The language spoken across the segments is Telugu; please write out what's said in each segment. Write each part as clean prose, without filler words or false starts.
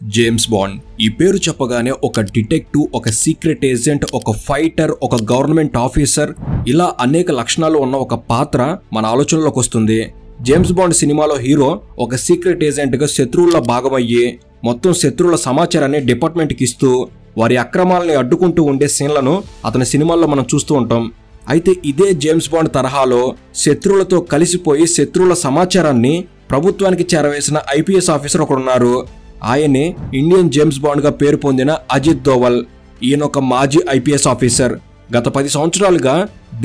జేమ్స్ బాండ్ ఈ పేరు చెప్పగానే ఒక డిటెక్టివ్, ఒక సీక్రెట్ ఏజెంట్, ఒక ఫైటర్, ఒక గవర్నమెంట్ ఆఫీసర్ ఇలా అనేక లక్షణాలు ఉన్న ఒక పాత్ర మన ఆలోచనలోకి వస్తుంది. జేమ్స్ బాండ్ సినిమాలో హీరో ఒక సీక్రెట్ ఏజెంట్ గా శత్రువుల భాగమయ్యి మొత్తం శత్రువుల సమాచారాన్ని డిపార్ట్మెంట్కి ఇస్తూ వారి అక్రమాలని అడ్డుకుంటూ ఉండే సీన్లను అతని సినిమాల్లో మనం చూస్తూ ఉంటాం. అయితే ఇదే జేమ్స్ బాండ్ తరహాలో శత్రువులతో కలిసిపోయి శత్రువుల సమాచారాన్ని ప్రభుత్వానికి చేరవేసిన ఐపీఎస్ ఆఫీసర్ ఒకడున్నారు. ఆయనే ఇండియన్ జేమ్స్ బాండ్ గా పేరు పొందిన అజిత్ దోవల్. ఈయన ఒక మాజీ ఐపీఎస్ ఆఫీసర్. గత 10 సంవత్సరాలుగా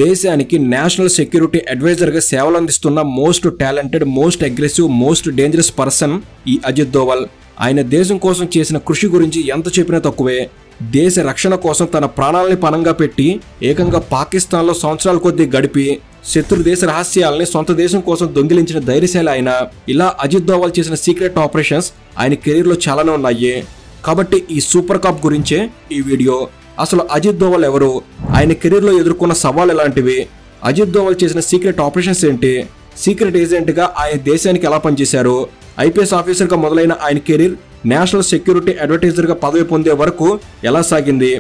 దేశానికి నేషనల్ సెక్యూరిటీ అడ్వైజర్ గా సేవలందిస్తున్న most talented, most aggressive, most dangerous person ఈ అజిత్ దోవల్. ఆయన దేశం కోసం చేసిన కృషి గురించి ఎంత చెప్పినా తక్కువే. దేశ రక్షణ కోసం తన ప్రాణాలని పణంగా పెట్టి ఏకంగా పాకిస్తాన్లో సంవత్సరాల కొద్దీ గడిపి శత్రు దేశ రహస్యాలని సొంత దేశం కోసం దొంగిలించిన ధైర్యశాలి ఆయన. ఇలా అజిత్ దోవల్ చేసిన సీక్రెట్ ఆపరేషన్స్ ఆయన కెరీర్ లో చాలానే ఉన్నాయి. కాబట్టి ఈ సూపర్ కాప్ గురించే ఈ వీడియో. అసలు అజిత్ దోవల్ ఎవరు, ఆయన కెరీర్ లో ఎదుర్కొన్న సవాళ్ళు ఎలాంటివి, అజిత్ దోవల్ చేసిన సీక్రెట్ ఆపరేషన్స్ ఏంటి, సీక్రెట్ ఏజెంట్ గా ఆయన దేశానికి ఎలా పనిచేశారు, ఐపీఎస్ ఆఫీసర్ గా మొదలైన ఆయన కెరీర్ నేషనల్ సెక్యూరిటీ అడ్వైజర్ గా పదవి పొందే వరకు ఎలా సాగింది,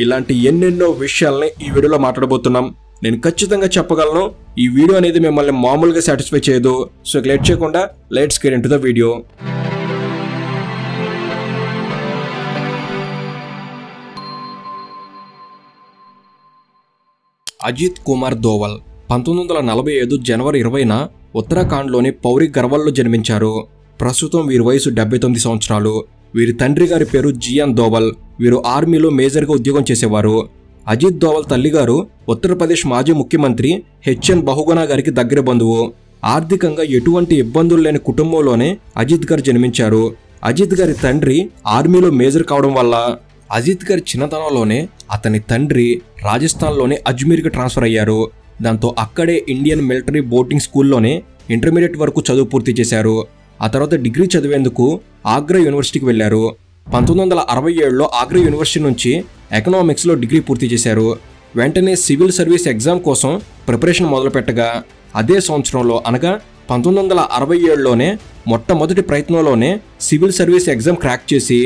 ఇలాంటి ఎన్నెన్నో విషయాల్ని ఈ వీడియోలో మాట్లాడబోతున్నాం. నేను ఖచ్చితంగా చెప్పగలను, ఈ వీడియో అనేది మిమ్మల్ని మామూలుగా సాటిస్ఫై చేయదు. సో లేట్ చేయకుండా let's get into the video. Ajit Kumar Doval 1945 జనవరి 20న ఉత్తరాఖండ్లోని పౌరి గర్వాల్లో జన్మించారు. ప్రస్తుతం వీరి వయసు 79 సంవత్సరాలు. వీరి తండ్రి గారి పేరు జియాన్ దోవల్. వీరు ఆర్మీలో మేజర్గా ఉద్యోగం చేసేవారు. అజిత్ దోవల్ తల్లిగారు ఉత్తరప్రదేశ్ మాజీ ముఖ్యమంత్రి హెచ్ఎన్ బహుగుణ గారికి దగ్గర బంధువు. ఆర్థికంగా ఎటువంటి ఇబ్బందులు లేని కుటుంబంలోనే అజిత్ గారు జన్మించారు. అజిత్ గారి తండ్రి ఆర్మీలో మేజర్ కావడం వల్ల అజిత్ గారి చిన్నతనంలోనే అతని తండ్రి రాజస్థాన్లోని అజ్మీర్కి ట్రాన్స్ఫర్ అయ్యారు. దాంతో అక్కడే ఇండియన్ మిలిటరీ బోర్డింగ్ స్కూల్లోనే ఇంటర్మీడియట్ వరకు చదువు పూర్తి చేశారు. ఆ తర్వాత డిగ్రీ చదివేందుకు ఆగ్రా యూనివర్సిటీకి వెళ్లారు. 1967లో ఆగ్రా యూనివర్సిటీ నుంచి ఎకనామిక్స్లో డిగ్రీ పూర్తి చేశారు. వెంటనే సివిల్ సర్వీస్ ఎగ్జామ్ కోసం ప్రిపరేషన్ మొదలుపెట్టగా అదే సంవత్సరంలో అనగా 1967లోనే మొట్టమొదటి ప్రయత్నంలోనే సివిల్ సర్వీస్ ఎగ్జామ్ క్రాక్ చేసి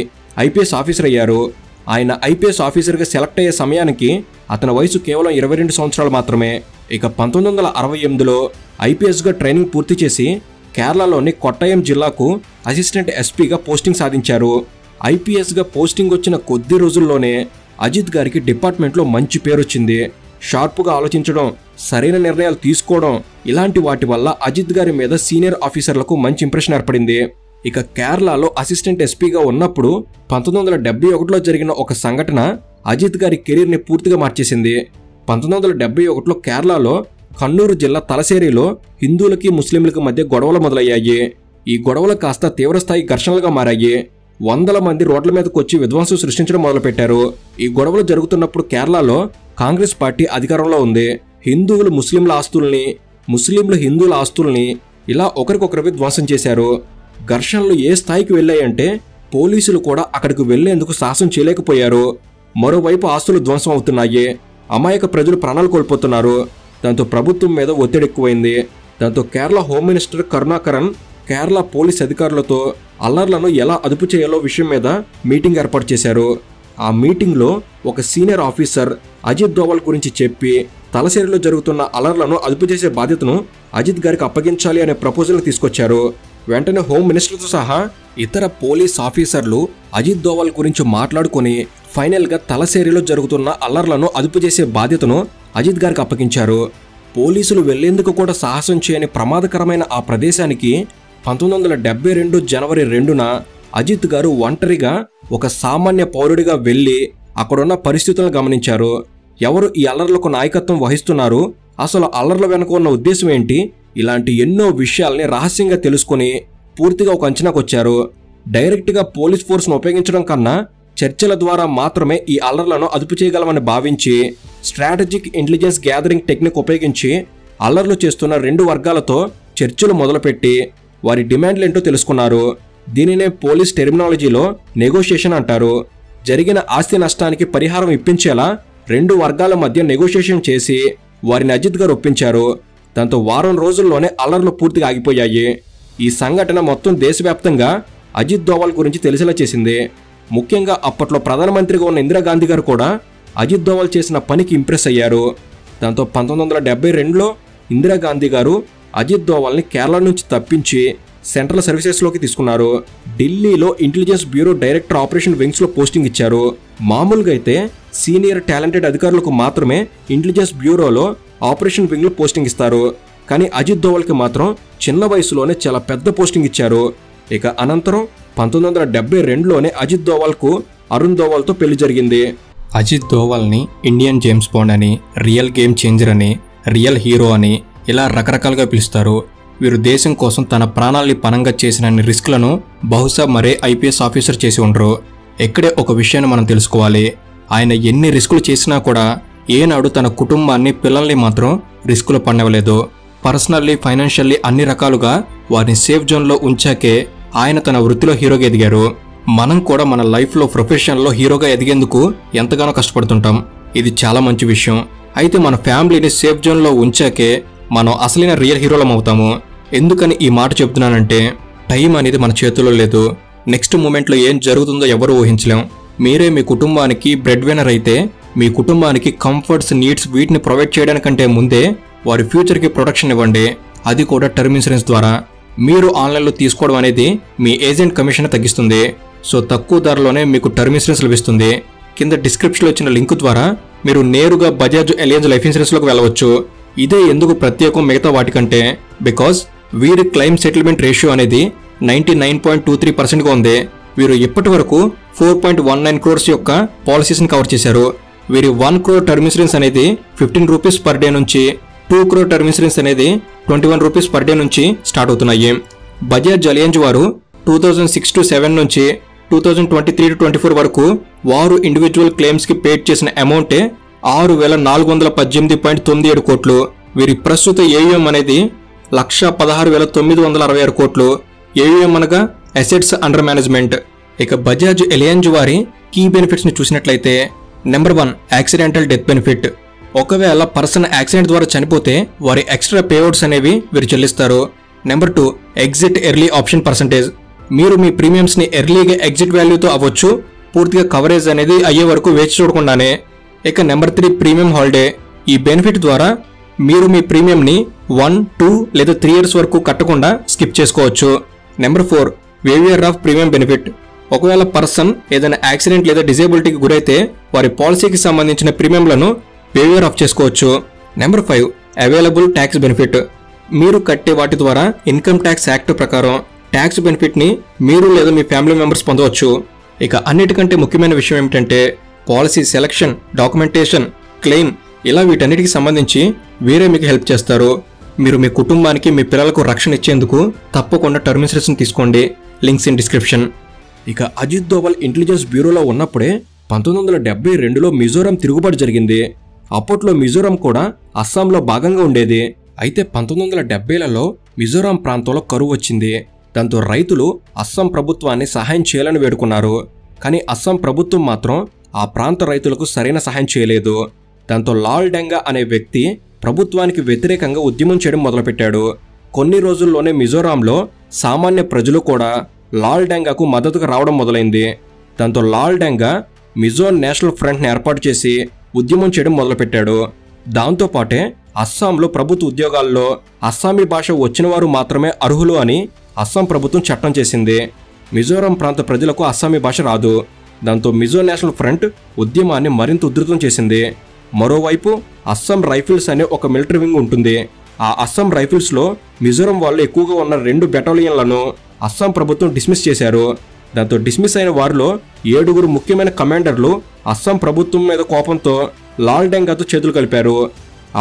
ఐపీఎస్ ఆఫీసర్ అయ్యారు. ఆయన ఐపీఎస్ ఆఫీసర్గా సెలెక్ట్ అయ్యే సమయానికి అతని వయసు కేవలం 22 సంవత్సరాలు మాత్రమే. ఇక 1968లో ఐపీఎస్గా ట్రైనింగ్ పూర్తి చేసి కేరళలోని కొట్టాయం జిల్లాకు అసిస్టెంట్ ఎస్పీగా పోస్టింగ్ సాధించారు. ఐపీఎస్గా పోస్టింగ్ వచ్చిన కొద్ది రోజుల్లోనే అజిత్ గారికి డిపార్ట్మెంట్లో మంచి పేరు వచ్చింది. షార్ప్గా ఆలోచించడం, సరైన నిర్ణయాలు తీసుకోవడం ఇలాంటి వాటి వల్ల అజిత్ గారి మీద సీనియర్ ఆఫీసర్లకు మంచి ఇంప్రెషన్ ఏర్పడింది. ఇక కేరళలో అసిస్టెంట్ ఎస్పీగా ఉన్నప్పుడు 1971లో జరిగిన ఒక సంఘటన అజిత్ గారి కెరీర్ని పూర్తిగా మార్చేసింది. 1971లో కేరళలో కన్నూరు జిల్లా తలసేరిలో హిందువులకి ముస్లింలకి మధ్య గొడవలు మొదలయ్యాయి. ఈ గొడవలు కాస్త తీవ్రస్థాయి ఘర్షణలుగా మారాయి. వందల మంది రోడ్ల మీదకు వచ్చి విధ్వంసం సృష్టించడం మొదలుపెట్టారు. ఈ గొడవలు జరుగుతున్నప్పుడు కేరళలో కాంగ్రెస్ పార్టీ అధికారంలో ఉంది. హిందువులు ముస్లింల ఆస్తుల్ని, ముస్లింలు హిందువుల ఆస్తుల్ని ఇలా ఒకరికొకరివి ధ్వంసం చేశారు. ఘర్షణలు ఏ స్థాయికి వెళ్ళాయంటే పోలీసులు కూడా అక్కడికి వెళ్లేందుకు సాహసం చేయలేకపోయారు. మరోవైపు ఆస్తులు ధ్వంసం అవుతున్నాయి. అమాయక ప్రజలు ప్రాణాలు కోల్పోతున్నారు. దాంతో ప్రభుత్వం మీద ఒత్తిడి ఎక్కువైంది. దాంతో Kerala home minister Karunakaran Kerala police అధికారులతో అల్లర్లను ఎలా అదుపు చేయాలో విషయం మీద మీటింగ్ ఏర్పాటు చేశారు. ఆ మీటింగ్లో ఒక సీనియర్ ఆఫీసర్ అజిత్ దోవల్ గురించి చెప్పి తలసేరిలో జరుగుతున్న అల్లర్లను అదుపు చేసే బాధ్యతను అజిత్ గారికి అప్పగించాలి అనే ప్రపోజల్ తీసుకొచ్చారు. వెంటనే హోమ్ మినిస్టర్తో సహా ఇతర పోలీస్ ఆఫీసర్లు అజిత్ దోవల్ గురించి మాట్లాడుకుని ఫైనల్గా తలసేరిలో జరుగుతున్న అల్లర్లను అదుపు చేసే బాధ్యతను అజిత్ గారికి అప్పగించారు. పోలీసులు వెళ్లేందుకు కూడా సాహసం చేయని ప్రమాదకరమైన ఆ ప్రదేశానికి 1972 జనవరి 2న అజిత్ గారు ఒంటరిగా ఒక సామాన్య పౌరుడిగా వెళ్లి అక్కడున్న పరిస్థితులను గమనించారు. ఎవరు ఈ అల్లర్లకు నాయకత్వం వహిస్తున్నారు, అసలు అల్లర్ల వెనుక ఉన్న ఉద్దేశం ఏంటి, ఇలాంటి ఎన్నో విషయాల్ని రహస్యంగా తెలుసుకుని పూర్తిగా ఒక అంచనాకు వచ్చారు. డైరెక్ట్గా పోలీస్ ఫోర్స్ను ఉపయోగించడం కన్నా చర్చల ద్వారా మాత్రమే ఈ అల్లర్లను అదుపు చేయగలమని భావించి స్ట్రాటజిక్ ఇంటెలిజెన్స్ గ్యాదరింగ్ టెక్నిక్ ఉపయోగించి అల్లర్లు చేస్తున్న 2 వర్గాలతో చర్చలు మొదలుపెట్టి వారి డిమాండ్లేంటో తెలుసుకున్నారు. దీనినే పోలీస్ టెర్మినాలజీలో నెగోషియేషన్ అంటారు. జరిగిన ఆస్తి నష్టానికి పరిహారం ఇప్పించేలా 2 వర్గాల మధ్య నెగోషియేషన్ చేసి వారిని అజిత్ గారు ఒప్పించారు. దాంతో వారం రోజుల్లోనే అల్లర్లు పూర్తిగా ఆగిపోయాయి. ఈ సంఘటన మొత్తం దేశవ్యాప్తంగా అజిత్ దోవల్ గురించి తెలిసేలా చేసింది. ముఖ్యంగా అప్పట్లో ప్రధానమంత్రిగా ఉన్న ఇందిరాగాంధీ గారు కూడా అజిత్ దోవల్ చేసిన పనికి ఇంప్రెస్ అయ్యారు. దాంతో 1972లో ఇందిరాగాంధీ గారు అజిత్ దోవల్ని కేరళ నుంచి తప్పించి సెంట్రల్ సర్వీసెస్లోకి తీసుకున్నారు. ఢిల్లీలో ఇంటెలిజెన్స్ బ్యూరో డైరెక్టర్ ఆపరేషన్ వింగ్స్లో పోస్టింగ్ ఇచ్చారు. మామూలుగా అయితే సీనియర్ టాలెంటెడ్ అధికారులకు మాత్రమే ఇంటెలిజెన్స్ బ్యూరోలో ఆపరేషన్ వింగ్లో పోస్టింగ్ ఇస్తారు. కానీ అజిత్ దోవల్కి మాత్రం చిన్న వయసులోనే చాలా పెద్ద పోస్టింగ్ ఇచ్చారు. ఇక అనంతరం 1972లోనే అజిత్ దోవల్కు అరుణ్ దోవల్తో పెళ్లి జరిగింది. అజిత్ దోవల్ని ఇండియన్ జేమ్స్ బాండ్ అని, రియల్ గేమ్ చేంజర్ అని, రియల్ హీరో అని ఇలా రకరకాలుగా పిలుస్తారు. వీరు దేశం కోసం తన ప్రాణాల్ని పణంగా చేసిన రిస్క్లను బహుశా మరే ఐపీఎస్ ఆఫీసర్ చేసి ఉండరు. ఇక్కడే ఒక విషయాన్ని మనం తెలుసుకోవాలి. ఆయన ఎన్ని రిస్కులు చేసినా కూడా ఏనాడు తన కుటుంబాన్ని, పిల్లల్ని మాత్రం రిస్కులు పడనివ్వలేదు. పర్సనల్లీ, ఫైనాన్షియల్లీ అన్ని రకాలుగా వారిని సేఫ్ జోన్లో ఉంచాకే ఆయన తన వృత్తిలో హీరోగా ఎదిగారు. మనం కూడా మన లైఫ్లో, ప్రొఫెషన్లో హీరోగా ఎదిగేందుకు ఎంతగానో కష్టపడుతుంటాం. ఇది చాలా మంచి విషయం. అయితే మన ఫ్యామిలీని సేఫ్ జోన్లో ఉంచాకే మనం అసలైన రియల్ హీరోలం అవుతాము. ఎందుకని ఈ మాట చెప్తున్నానంటే, టైం అనేది మన చేతుల్లో లేదు. నెక్స్ట్ మూమెంట్లో ఏం జరుగుతుందో ఎవరు ఊహించలేం. మీరే మీ కుటుంబానికి బ్రెడ్ విన్నర్ అయితే మీ కుటుంబానికి కంఫర్ట్స్, నీడ్స్ వీటిని ప్రొవైడ్ చేయడానికంటే ముందే వారి ఫ్యూచర్కి ప్రొటెక్షన్ ఇవ్వండి. అది కూడా టర్మ్ ఇన్సూరెన్స్ ద్వారా. మీరు ఆన్లైన్లో తీసుకోవడం అనేది మీ ఏజెంట్ కమిషన్ తగ్గిస్తుంది. సో తక్కువ ధరలోనే మీకు టర్మ్ ఇన్సూరెన్స్ లభిస్తుంది. కింద డిస్క్రిప్షన్లో ఇచ్చిన లింక్ ద్వారా మీరు నేరుగా బజాజ్ అలయన్స్ లైఫ్ ఇన్సూరెన్స్లోకి వెళ్ళవచ్చు. ఇదే ఎందుకు ప్రత్యేకం మిగతా వాటికంటే, బికాజ్ వీరి క్లెయిమ్ సెటిల్మెంట్ రేషియో అనేది 99.23%గా ఉంది. వీరు ఇప్పటి వరకు 4.19 crores యొక్క పాలసీస్ని కవర్ చేశారు. వీరి 1 crore టర్మ్ ఇన్సూరెన్స్ అనేది 15 రూపీస్ పర్ డే నుంచి, 2 crore టర్మ్ ఇన్సూరెన్స్ అనేది 21 రూపీస్ పర్ డే నుంచి స్టార్ట్ అవుతున్నాయి. బజాజ్ అలయన్స్ వారు 2006-07 నుంచి 2023-24 వరకు వారు ఇండివిజువల్ క్లెయిమ్స్కి పేడ్ చేసిన అమౌంటే 6,418.97 కోట్లు. వీరి ప్రస్తుత ఏయుఎం అనేది 1,16,966 కోట్లు. ఏయుఎం అనగా అసెట్స్ అండర్ మేనేజ్మెంట్. ఇక బజాజ్ అలయన్స్ వారి కీ బెనిఫిట్స్ ని చూసినట్లయితే, నెంబర్ 1 యాక్సిడెంటల్ డెత్ బెనిఫిట్. ఒకవేళ పర్సన్ యాక్సిడెంట్ ద్వారా చనిపోతే వారి ఎక్స్ట్రా పేఅవుట్స్ అనేవి వీరు చెల్లిస్తారు. Number 2 exit early option percentage. మీరు మీ ప్రీమియమ్స్ ని ఎర్లీగా ఎగ్జిట్ వాల్యూతో అవ్వచ్చు, పూర్తిగా కవరేజ్ అనేది అయ్యే వరకు వేచి చూడకుండానే. ఇక నెంబర్ 3 ప్రీమియం హాలిడే. ఈ బెనిఫిట్ ద్వారా మీరు మీ ప్రీమియంని 1, 2 లేదా 3 years వరకు కట్టకుండా స్కిప్ చేసుకోవచ్చు. Number 4 waiver of premium benefit. ఒకవేళ పర్సన్ ఏదైనా యాక్సిడెంట్ లేదా డిజేబిలిటీకి గురైతే వారి పాలసీకి సంబంధించిన ప్రీమియంలను వేవియర్ ఆఫ్ చేసుకోవచ్చు. Number 5 available tax benefit. మీరు కట్టే వాటి ద్వారా ఇన్కమ్ ట్యాక్స్ యాక్ట్ ప్రకారం ట్యాక్స్ బెనిఫిట్ని మీరు లేదా మీ ఫ్యామిలీ మెంబర్స్ పొందవచ్చు. ఇక అన్నిటికంటే ముఖ్యమైన విషయం ఏమిటంటే, పాలసీ సెలక్షన్, డాక్యుమెంటేషన్, క్లెయిమ్ ఇలా వీటన్నిటికి సంబంధించి వీరే మీకు హెల్ప్ చేస్తారు. మీరు మీ కుటుంబానికి, మీ పిల్లలకు రక్షణ ఇచ్చేందుకు తప్పకుండా టర్మ్ ఇన్సూరెన్స్ తీసుకోండి. Links in description. ఇక అజిత్ దోవల్ ఇంటెలిజెన్స్ బ్యూరోలో ఉన్నప్పుడే 1972లో మిజోరాం తిరుగుబాటు జరిగింది. అప్పట్లో మిజోరాం కూడా అస్సాంలో భాగంగా ఉండేది. అయితే 1970లలో మిజోరాం ప్రాంతంలో కరువు వచ్చింది. దాంతో రైతులు అస్సాం ప్రభుత్వాన్ని సహాయం చేయాలని వేడుకున్నారు. కానీ అస్సాం ప్రభుత్వం మాత్రం ఆ ప్రాంత రైతులకు సరైన సహాయం చేయలేదు. దాంతో లాల్ డెంగా అనే వ్యక్తి ప్రభుత్వానికి వ్యతిరేకంగా ఉద్యమం చేయడం మొదలుపెట్టాడు. కొన్ని రోజుల్లోనే మిజోరాంలో సామాన్య ప్రజలు కూడా లాల్ డెంగాకు మద్దతుగా రావడం మొదలైంది. దాంతో లాల్ డెంగా మిజో నేషనల్ ఫ్రంట్ని ఏర్పాటు చేసి ఉద్యమం చేయడం మొదలుపెట్టాడు. దాంతోపాటే అస్సాంలో ప్రభుత్వ ఉద్యోగాల్లో అస్సామీ భాష వచ్చిన వారు మాత్రమే అర్హులు అని అస్సాం ప్రభుత్వం చట్టం చేసింది. మిజోరాం ప్రాంత ప్రజలకు అస్సామీ భాష రాదు. దాంతో మిజో నేషనల్ ఫ్రంట్ ఉద్యమాన్ని మరింత ఉధృతం చేసింది. మరోవైపు అస్సాం రైఫిల్స్ అనే ఒక మిలిటరీ వింగ్ ఉంటుంది. ఆ అస్సాం రైఫిల్స్లో మిజోరాం వాళ్ళు ఎక్కువగా ఉన్న 2 బెటాలియన్లను అస్సాం ప్రభుత్వం డిస్మిస్ చేశారు. దాంతో డిస్మిస్ అయిన వారిలో 7 ముఖ్యమైన కమాండర్లు అస్సాం ప్రభుత్వం మీద కోపంతో లాల్ డెంగాతో చేతులు కలిపారు.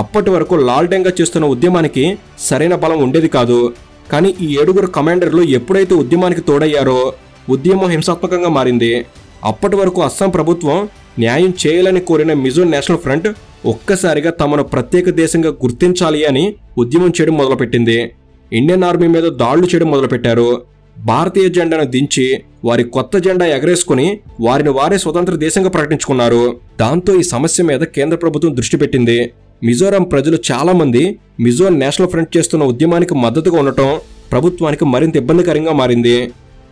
అప్పటి వరకు లాల్ డెంగా చేస్తున్న ఉద్యమానికి సరైన బలం ఉండేది కాదు. కానీ ఈ 7 కమాండర్లు ఎప్పుడైతే ఉద్యమానికి తోడయ్యారో ఉద్యమం హింసాత్మకంగా మారింది. అప్పటి వరకు అస్సాం ప్రభుత్వం న్యాయం చేయాలని కోరిన మిజో నేషనల్ ఫ్రంట్ ఒక్కసారిగా తమను ప్రత్యేక దేశంగా గుర్తించాలి అని ఉద్యమం చేయడం మొదలుపెట్టింది. ఇండియన్ ఆర్మీ మీద దాడులు చేయడం మొదలుపెట్టారు. భారతీయ జెండాను దించి వారి కొత్త జెండా ఎగరేసుకుని వారిని వారే స్వతంత్ర దేశంగా ప్రకటించుకున్నారు. దాంతో ఈ సమస్య మీద కేంద్ర ప్రభుత్వం దృష్టి పెట్టింది. మిజోరాం ప్రజలు చాలా మంది మిజో నేషనల్ ఫ్రంట్ చేస్తున్న ఉద్యమానికి మద్దతుగా ఉండటం ప్రభుత్వానికి మరింత ఇబ్బందికరంగా మారింది.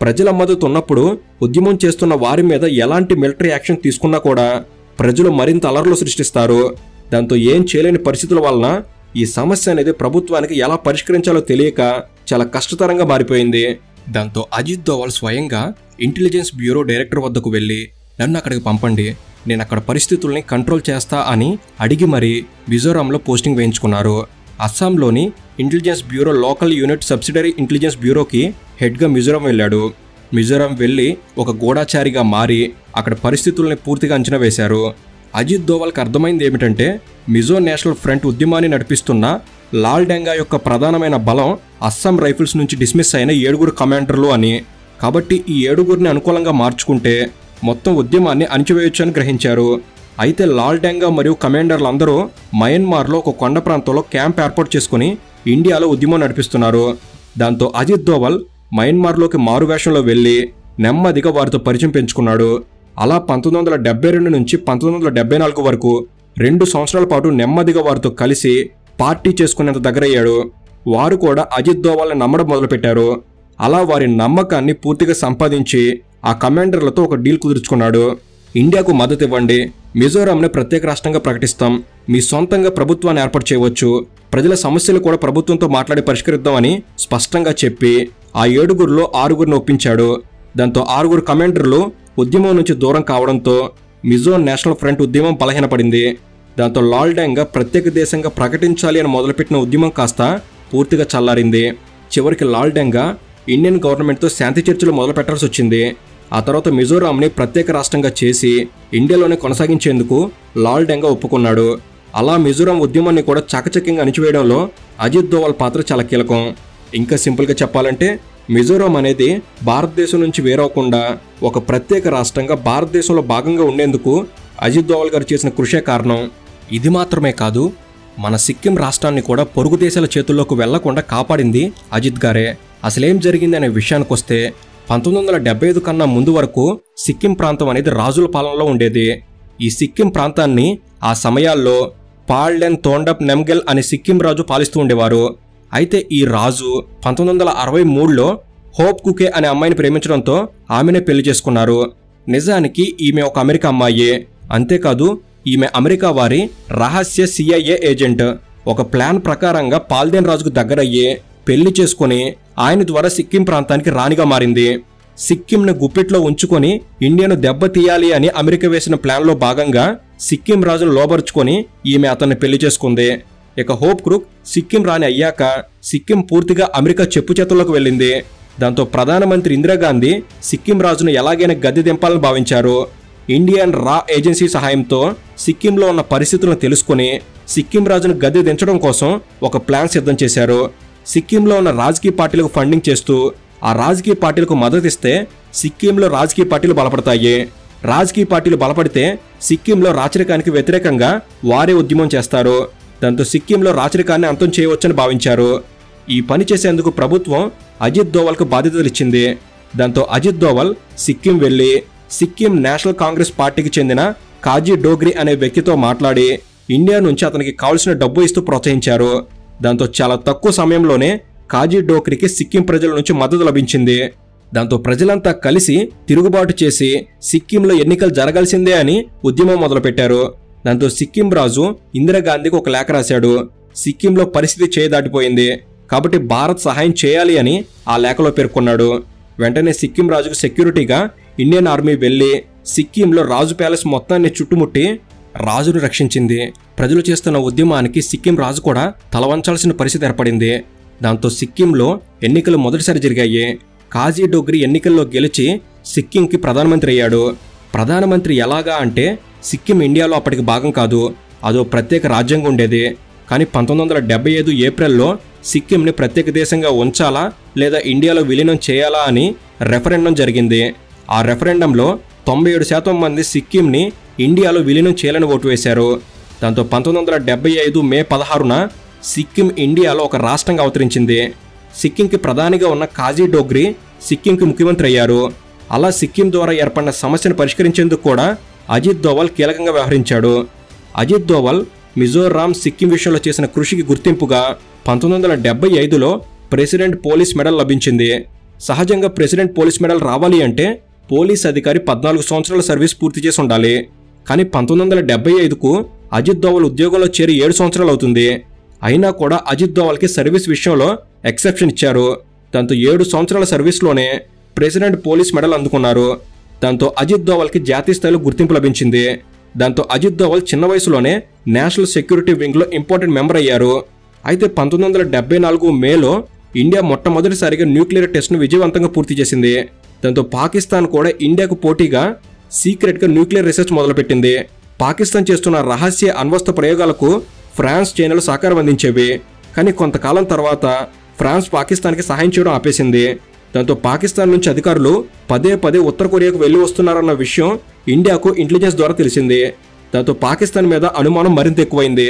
ప్రజల మద్దతు ఉన్నప్పుడు ఉద్యమం చేస్తున్న వారి మీద ఎలాంటి మిలిటరీ యాక్షన్ తీసుకున్నా కూడా ప్రజలు మరింత అలర్లు సృష్టిస్తారు. దాంతో ఏం చేయలేని పరిస్థితుల వలన ఈ సమస్య అనేది ప్రభుత్వానికి ఎలా పరిష్కరించాలో తెలియక చాలా కష్టతరంగా మారిపోయింది. దాంతో అజిత్ దోవల్ స్వయంగా ఇంటెలిజెన్స్ బ్యూరో డైరెక్టర్ వద్దకు వెళ్ళి నన్ను అక్కడికి పంపండి, నేను అక్కడ పరిస్థితుల్ని కంట్రోల్ చేస్తా అని అడిగి మరీ మిజోరాంలో పోస్టింగ్ వేయించుకున్నారు. అస్సాంలోని intelligence bureau local unit subsidiary intelligence బ్యూరోకి హెడ్గా మిజోరాం వెళ్ళాడు. మిజోరాం వెళ్ళి ఒక గూఢాచారిగా మారి అక్కడ పరిస్థితుల్ని పూర్తిగా అంచనా వేశారు. అజిత్ దోవల్కి అర్థమైంది ఏమిటంటే మిజో నేషనల్ ఫ్రంట్ ఉద్యమాన్ని నడిపిస్తున్న లాల్ డెంగా యొక్క ప్రధానమైన బలం అస్సాం రైఫిల్స్ నుంచి డిస్మిస్ అయిన 7 కమాండర్లు అని. కాబట్టి ఈ 7 అనుకూలంగా మార్చుకుంటే మొత్తం ఉద్యమాన్ని అణిచివేయొచ్చని గ్రహించారు. అయితే లాల్ డెంగా మరియు కమాండర్లు అందరూ మయన్మార్లో ఒక కొండ ప్రాంతంలో క్యాంప్ ఏర్పాటు చేసుకుని ఇండియాలో ఉద్యమం నడిపిస్తున్నారు. దాంతో అజిత్ దోవల్ మయన్మార్లోకి మారువేషంలో వెళ్ళి నెమ్మదిగా వారితో పరిచయం పెంచుకున్నాడు. అలా 1972 నుంచి 1974 వరకు 2 సంవత్సరాల పాటు నెమ్మదిగా వారితో కలిసి పార్టీ చేసుకునేంత దగ్గరయ్యాడు. వారు కూడా అజిత్ దోవల్ని నమ్మడం మొదలుపెట్టారు. అలా వారి నమ్మకాన్ని పూర్తిగా సంపాదించి ఆ కమాండర్లతో ఒక డీల్ కుదుర్చుకున్నాడు. ఇండియాకు మద్దతు ఇవ్వండి, మిజోరాంని ప్రత్యేక రాష్ట్రంగా ప్రకటిస్తాం, మీ సొంతంగా ప్రభుత్వాన్ని ఏర్పాటు చేయవచ్చు, ప్రజల సమస్యలు కూడా ప్రభుత్వంతో మాట్లాడి పరిష్కరిద్దామని స్పష్టంగా చెప్పి ఆ 7లో 6 ఒప్పించాడు. దాంతో 6 కమాండర్లు ఉద్యమం నుంచి దూరం కావడంతో మిజో నేషనల్ ఫ్రంట్ ఉద్యమం బలహీనపడింది. దాంతో లాల్ డెంగా ప్రత్యేక దేశంగా ప్రకటించాలి అని మొదలుపెట్టిన ఉద్యమం కాస్త పూర్తిగా చల్లారింది. చివరికి లాల్ డెంగా ఇండియన్ గవర్నమెంట్తో శాంతి చర్చలు మొదలు పెట్టాల్సి వచ్చింది. ఆ తర్వాత మిజోరాంని ప్రత్యేక రాష్ట్రంగా చేసి ఇండియాలోనే కొనసాగించేందుకు లాల్ డెంగా ఒప్పుకున్నాడు. అలా మిజోరాం ఉద్యమాన్ని కూడా చకచక్యంగా అణిచివేయడంలో అజిత్ దోవల్ పాత్ర చాలా కీలకం. ఇంకా సింపుల్గా చెప్పాలంటే మిజోరాం అనేది భారతదేశం నుంచి వేరవకుండా ఒక ప్రత్యేక రాష్ట్రంగా భారతదేశంలో భాగంగా ఉండేందుకు అజిత్ దోవల్ గారు చేసిన కృషే కారణం. ఇది మాత్రమే కాదు, మన సిక్కిం రాష్ట్రాన్ని కూడా పొరుగు దేశాల చేతుల్లోకి వెళ్లకుండా కాపాడింది అజిత్ గారే. అసలేం జరిగింది అనే విషయానికి వస్తే 1975 కన్నా ముందు వరకు సిక్కిం ప్రాంతం అనేది రాజుల పాలనలో ఉండేది. ఈ సిక్కిం ప్రాంతాన్ని ఆ సమయాల్లో పాల్డెన్ తోండప్ నెమ్గెల్ అనే సిక్కిం రాజు పాలిస్తూ ఉండేవారు. అయితే ఈ రాజు 1963లో హోప్ కుకే అనే అమ్మాయిని ప్రేమించడంతో ఆమెనే పెళ్లి చేసుకున్నారు. నిజానికి ఈమె ఒక అమెరికా అమ్మాయే. అంతేకాదు ఈమె అమెరికా వారి రహస్య CIA ఏజెంట్. ఒక ప్లాన్ ప్రకారంగా పాల్డెన్ రాజుకు దగ్గరయ్యి పెళ్లి చేసుకుని ఆయన ద్వారా సిక్కిం ప్రాంతానికి రాణిగా మారింది. సిక్కింను గుప్పిట్లో ఉంచుకొని ఇండియాను దెబ్బతీయాలి అని అమెరికా వేసిన ప్లాన్లో భాగంగా సిక్కిం రాజును లోబరుచుకొని ఈమె అతన్ని పెళ్లి చేసుకుంది. ఇక హోప్ క్రూక్ సిక్కిం రాణి అయ్యాక సిక్కిం పూర్తిగా అమెరికా చెప్పు చేతుల్లోకి వెళ్ళింది. దాంతో ప్రధానమంత్రి ఇందిరాగాంధీ సిక్కిం రాజును ఎలాగైనా గద్దె దింపాలని భావించారు. ఇండియన్ రా ఏజెన్సీ సహాయంతో సిక్కింలో ఉన్న పరిస్థితులను తెలుసుకుని సిక్కిం రాజును గద్దె దించడం కోసం ఒక ప్లాన్ సిద్ధం చేశారు. సిక్కింలో ఉన్న రాజకీయ పార్టీలకు ఫండింగ్ చేస్తూ ఆ రాజకీయ పార్టీలకు మద్దతిస్తే సిక్కింలో రాజకీయ పార్టీలు బలపడతాయి. రాజకీయ పార్టీలు బలపడితే సిక్కింలో రాచరికానికి వ్యతిరేకంగా వారే ఉద్యమం చేస్తారు. దాంతో సిక్కింలో రాచరికాన్ని అంతం చేయవచ్చని భావించారు. ఈ పని చేసేందుకు ప్రభుత్వం అజిత్ దోవల్కు బాధ్యతలు ఇచ్చింది. దాంతో అజిత్ దోవల్ సిక్కిం వెళ్లి సిక్కిం నేషనల్ కాంగ్రెస్ పార్టీకి చెందిన కాజీ డోగ్రీ అనే వ్యక్తితో మాట్లాడి ఇండియా నుంచి అతనికి కావాల్సిన డబ్బు ఇస్తూ ప్రోత్సహించారు. దాంతో చాలా తక్కువ సమయంలోనే కాజీ డోగ్రీకి సిక్కిం ప్రజల నుంచి మద్దతు లభించింది. దాంతో ప్రజలంతా కలిసి తిరుగుబాటు చేసి సిక్కింలో ఎన్నికలు జరగాల్సిందే అని ఉద్యమం మొదలుపెట్టారు. దాంతో సిక్కిం రాజు ఇందిరాగాంధీకి ఒక లేఖ రాశాడు. సిక్కింలో పరిస్థితి చేయదాటిపోయింది కాబట్టి భారత్ సహాయం చేయాలి అని ఆ లేఖలో పేర్కొన్నాడు. వెంటనే సిక్కిం రాజుకు సెక్యూరిటీగా ఇండియన్ ఆర్మీ వెళ్లి సిక్కింలో రాజు ప్యాలెస్ మొత్తాన్ని చుట్టుముట్టి రాజును రక్షించింది. ప్రజలు చేస్తున్న ఉద్యమానికి సిక్కిం రాజు కూడా తలవంచాల్సిన పరిస్థితి ఏర్పడింది. దాంతో సిక్కింలో ఎన్నికలు మొదటిసారి జరిగాయి. కాజీ డోగ్రీ ఎన్నికల్లో గెలిచి సిక్కింకి ప్రధానమంత్రి అయ్యాడు. ప్రధానమంత్రి ఎలాగా అంటే సిక్కిం ఇండియాలో అప్పటికి భాగం కాదు, అదో ప్రత్యేక రాజ్యంగా ఉండేది. కానీ 1975 ఏప్రిల్లో సిక్కింని ప్రత్యేక దేశంగా ఉంచాలా లేదా ఇండియాలో విలీనం చేయాలా అని రెఫరెండం జరిగింది. ఆ రెఫరెండంలో 97% మంది సిక్కింని ఇండియాలో విలీనం చేయాలని ఓటు వేశారు. దాంతో 1975 మే 16న సిక్కిం ఇండియాలో ఒక రాష్ట్రంగా అవతరించింది. సిక్కింకి ప్రధానిగా ఉన్న కాజీ డోగ్రీ సిక్కింకి ముఖ్యమంత్రి అయ్యారు. అలా సిక్కిం ద్వారా ఏర్పడిన సమస్యను పరిష్కరించేందుకు కూడా అజిత్ దోవల్ కీలకంగా వ్యవహరించాడు. అజిత్ దోవల్ మిజోరాం సిక్కిం విషయంలో చేసిన కృషికి గుర్తింపుగా 1975లో ప్రెసిడెంట్ పోలీస్ మెడల్ లభించింది. సహజంగా ప్రెసిడెంట్ పోలీస్ మెడల్ రావాలి అంటే పోలీస్ అధికారి 14 సంవత్సరాల సర్వీస్ పూర్తి చేసి ఉండాలి. కానీ 1975కు అజిత్ దోవల్ ఉద్యోగంలో చేరి 7 సంవత్సరాలు అవుతుంది. అయినా కూడా అజిత్ దోవల్కి సర్వీస్ విషయంలో ఎక్సెప్షన్ ఇచ్చారు. దాంతో 7 సంవత్సరాల సర్వీస్లోనే ప్రెసిడెంట్ పోలీస్ మెడల్ అందుకున్నారు. దాంతో అజిత్ దోవల్కి జాతీయ స్థాయిలో గుర్తింపు లభించింది. దాంతో అజిత్ దోవల్ చిన్న వయసులోనే నేషనల్ సెక్యూరిటీ వింగ్లో ఇంపార్టెంట్ మెంబర్ అయ్యారు. అయితే 1974 మేలో ఇండియా మొట్టమొదటిసారిగా న్యూక్లియర్ టెస్ట్ను విజయవంతంగా పూర్తి చేసింది. దాంతో పాకిస్తాన్ కూడా ఇండియాకు పోటీగా సీక్రెట్గా న్యూక్లియర్ రీసెర్చ్ మొదలుపెట్టింది. పాకిస్తాన్ చేస్తున్న రహస్య అణ్వస్త్ర ప్రయోగాలకు ఫ్రాన్స్, చైనాలు సహకారం అందించేవి. కానీ కొంతకాలం తర్వాత ఫ్రాన్స్ పాకిస్తాన్కి సహాయం చేయడం ఆపేసింది. దాంతో పాకిస్తాన్ నుంచి అధికారులు పదే పదే ఉత్తర కొరియాకు వెళ్లి వస్తున్నారన్న విషయం ఇండియాకు ఇంటెలిజెన్స్ ద్వారా తెలిసింది. దాంతో పాకిస్తాన్ మీద అనుమానం మరింత ఎక్కువైంది.